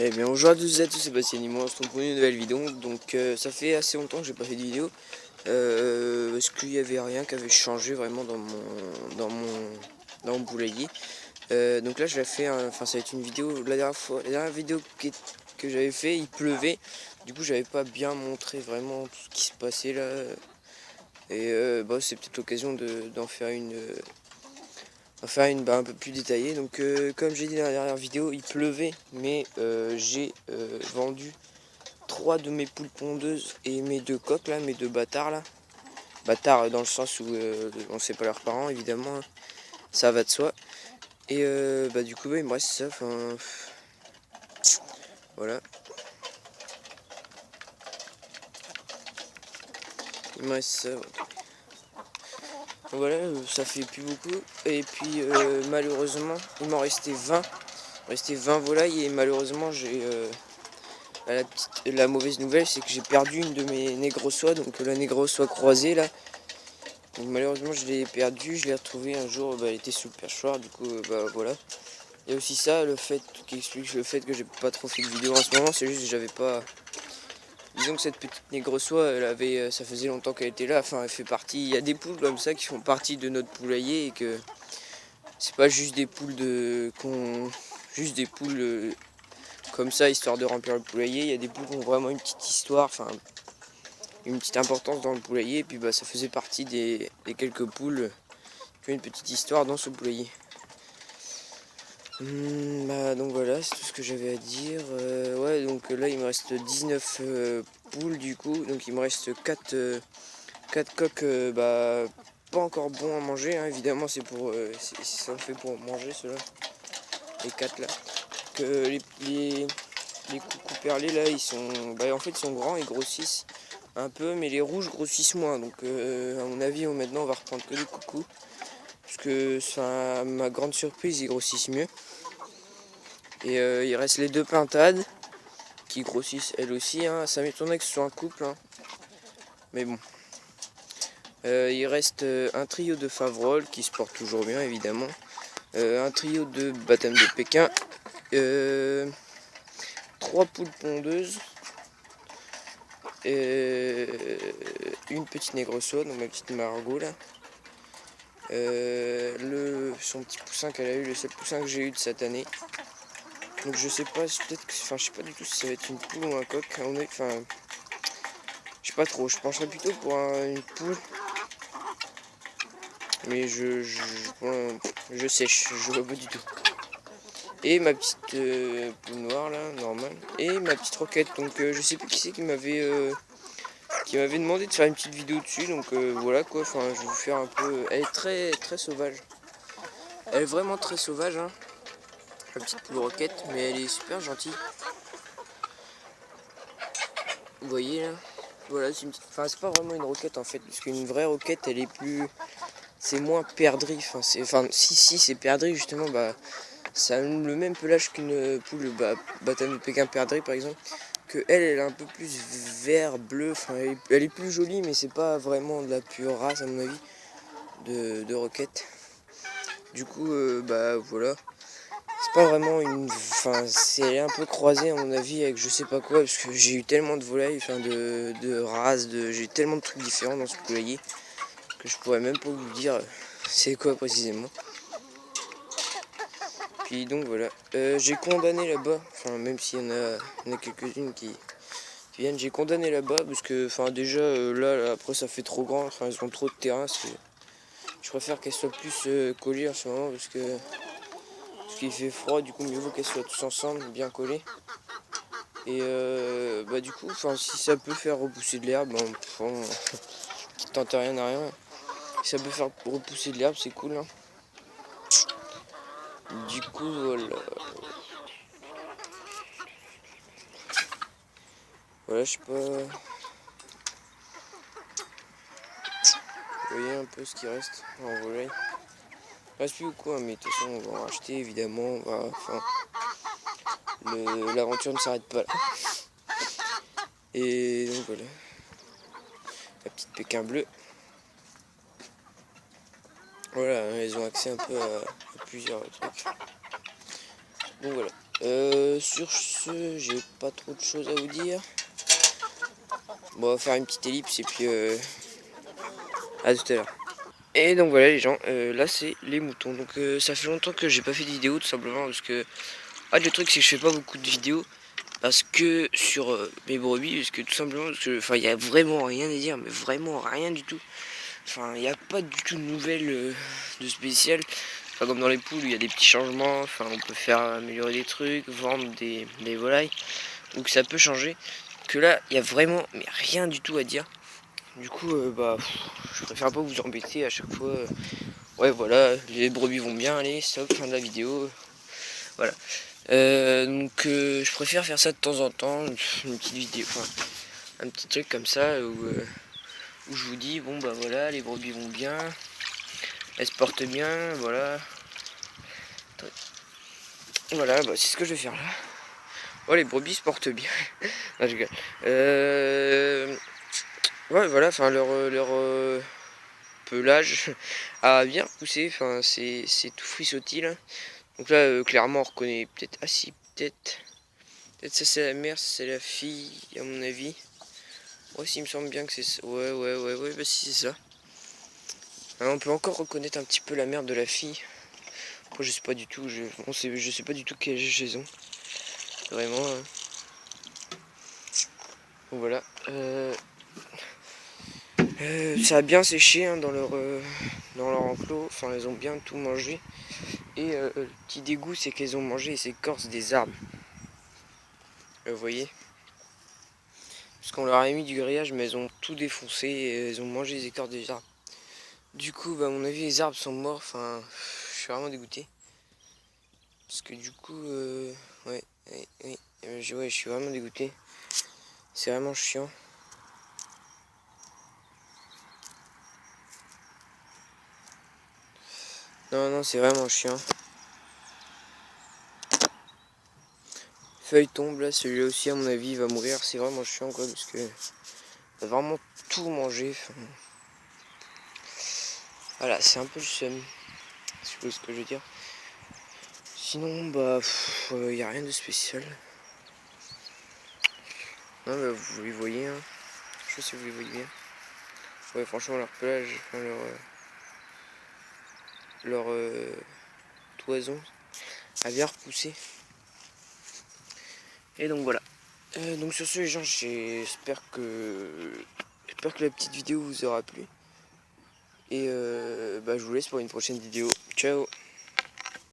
Eh bien bonjour à tous et à tous, c'est Bastien et moi, on se retrouve pour une nouvelle vidéo. Donc ça fait assez longtemps que j'ai pas fait de vidéo parce qu'il n'y avait rien qui avait changé vraiment dans mon poulailler. Donc là je l'ai fait, enfin ça va être une vidéo, la dernière vidéo que j'avais fait il pleuvait. Du coup j'avais pas bien montré vraiment tout ce qui se passait là. Et c'est peut-être l'occasion d'en faire une un peu plus détaillée. Donc comme j'ai dit dans la dernière vidéo, il pleuvait, mais j'ai vendu 3 de mes poules pondeuses et mes 2 coques là, mes 2 bâtards là. Bâtards dans le sens où on sait pas leurs parents évidemment, hein. Ça va de soi. Et du coup il me reste ça, enfin voilà. Il me reste ça. Voilà, ça fait plus beaucoup. Et puis malheureusement, il m'en restait 20. Il restait 20 volailles et malheureusement j'ai la mauvaise nouvelle, c'est que j'ai perdu une de mes négrosoies, donc la négrosoie croisée là. Donc malheureusement je l'ai perdue, je l'ai retrouvée un jour, elle était sous le perchoir, du coup voilà. Il y a aussi ça, le fait qui explique le fait que j'ai pas trop fait de vidéo en ce moment, c'est juste que j'avais pas. Disons que cette petite négrosoie, ça faisait longtemps qu'elle était là, enfin elle fait partie. Il y a des poules comme ça qui font partie de notre poulailler et que c'est pas juste des poules juste des poules comme ça histoire de remplir le poulailler. Il y a des poules qui ont vraiment une petite histoire, enfin une petite importance dans le poulailler, et puis ça faisait partie des quelques poules qui ont une petite histoire dans ce poulailler. Donc voilà, c'est tout ce que j'avais à dire. Ouais, donc là il me reste 19 poules du coup, donc il me reste 4 coques pas encore bons à manger, hein. Évidemment ça fait pour manger ceux-là, les 4 là. Que les coucous perlés là ils sont en fait ils sont grands, ils grossissent un peu, mais les rouges grossissent moins, donc à mon avis maintenant on va reprendre que les coucous, parce que à ma grande surprise ils grossissent mieux. Et il reste les 2 pintades qui grossissent elles aussi, hein. Ça m'étonnerait que ce soit un couple, hein. Mais bon. Il reste un trio de Favrol qui se porte toujours bien évidemment, un trio de baptême de Pékin, 3 poules pondeuses, une petite négrosoie, donc ma petite Margot là, son petit poussin qu'elle a eu, le seul poussin que j'ai eu de cette année. Donc je sais pas, peut-être que, enfin je sais pas du tout si ça va être une poule ou un coq, enfin je sais pas trop, je pencherais plutôt pour une poule, mais je sèche, je vois pas du tout. Et ma petite poule noire là, normale, et ma petite roquette. Donc je sais plus qui c'est qui m'avait demandé de faire une petite vidéo dessus, donc voilà quoi, enfin je vais vous faire un peu. Elle est très très sauvage, elle est vraiment très sauvage, hein, la petite poule roquette, mais elle est super gentille. Vous voyez là, voilà, c'est une petite. Enfin c'est pas vraiment une roquette en fait, parce qu'une vraie roquette elle est plus. C'est moins perdrix, si c'est perdrix justement, ça a le même pelage qu'une poule baptême de Pékin perdrix par exemple, que elle est un peu plus vert, bleu, enfin elle est plus jolie, mais c'est pas vraiment de la pure race à mon avis de roquette. Du coup voilà, c'est pas vraiment elle est un peu croisée à mon avis avec je sais pas quoi, parce que j'ai eu tellement de volailles, de races, j'ai eu tellement de trucs différents dans ce poulailler que je pourrais même pas vous dire c'est quoi précisément. Puis donc voilà, j'ai condamné là-bas, enfin même s'il y en a quelques-unes qui viennent, j'ai condamné là-bas parce que déjà là après ça fait trop grand, elles ont trop de terrain, je préfère qu'elles soient plus collées en ce moment parce qu'il fait froid, du coup mieux vaut qu'elles soient tous ensemble, bien collées. Et du coup, si ça peut faire repousser de l'herbe, qui tente rien à rien, si ça peut faire repousser de l'herbe, c'est cool, hein. Du coup voilà, je sais pas. Vous voyez un peu ce qui reste en volaille. Il reste plus beaucoup, hein, mais de toute façon on va en racheter évidemment. L'aventure ne s'arrête pas là. Et donc voilà, la petite Pékin bleue. Voilà, elles ont accès un peu à plusieurs trucs. Donc voilà. Sur ce, j'ai pas trop de choses à vous dire. Bon, on va faire une petite ellipse et puis à tout à l'heure. Et donc voilà les gens, là c'est les moutons. Donc ça fait longtemps que j'ai pas fait de vidéo tout simplement parce que le truc c'est que je fais pas beaucoup de vidéos parce que sur mes brebis, parce que tout simplement parce que enfin il y a vraiment rien à dire, mais vraiment rien du tout. Enfin il n'y a pas du tout de nouvelles de spécial. Enfin comme dans les poules il y a des petits changements, enfin on peut faire améliorer des trucs, vendre des volailles. Donc ça peut changer. Que là il y a vraiment mais rien du tout à dire. Du coup je préfère pas vous embêter à chaque fois. Ouais voilà, les brebis vont bien, allez, stop, fin de la vidéo. Voilà. Donc je préfère faire ça de temps en temps, une petite vidéo, enfin un petit truc comme ça où je vous dis bon bah voilà, les brebis vont bien, elles se portent bien, voilà. Voilà, bah c'est ce que je vais faire là. Oh les brebis se portent bien. Non, je rigole. Ouais voilà, enfin leur pelage a bien poussé, enfin c'est tout frissotis là. Donc là clairement on reconnaît peut-être. Ah si peut-être. Peut-être ça c'est la mère, ça c'est la fille à mon avis. Ouais s'il me semble bien que c'est ça. Ouais, bah si c'est ça. Alors, on peut encore reconnaître un petit peu la mère de la fille. Après je sais pas du tout, je sais pas du tout quel âge elles ont. Vraiment. Donc voilà. Ça a bien séché hein, dans leur enclos. Enfin elles ont bien tout mangé. Et le petit dégoût c'est qu'elles ont mangé les écorces des arbres. Vous voyez. Parce qu'on leur a mis du grillage mais elles ont tout défoncé et elles ont mangé les écorces des arbres. Du coup bah à mon avis les arbres sont morts. Enfin je suis vraiment dégoûté. Parce que du coup ouais, je suis vraiment dégoûté. C'est vraiment chiant. Non, c'est vraiment chiant. Feuille tombe là, celui-là aussi à mon avis il va mourir. C'est vraiment chiant quoi parce que il a vraiment tout mangé. Enfin, voilà, c'est un peu le seum. Si vous voyez ce que je veux dire. Sinon bah il n'y a rien de spécial. Non bah vous les voyez hein. Je sais pas si vous les voyez bien. Ouais franchement leur pelage, enfin, leur toison a bien repoussé. Et donc voilà. Donc sur ce les gens j'espère que la petite vidéo vous aura plu. Et je vous laisse pour une prochaine vidéo. Ciao.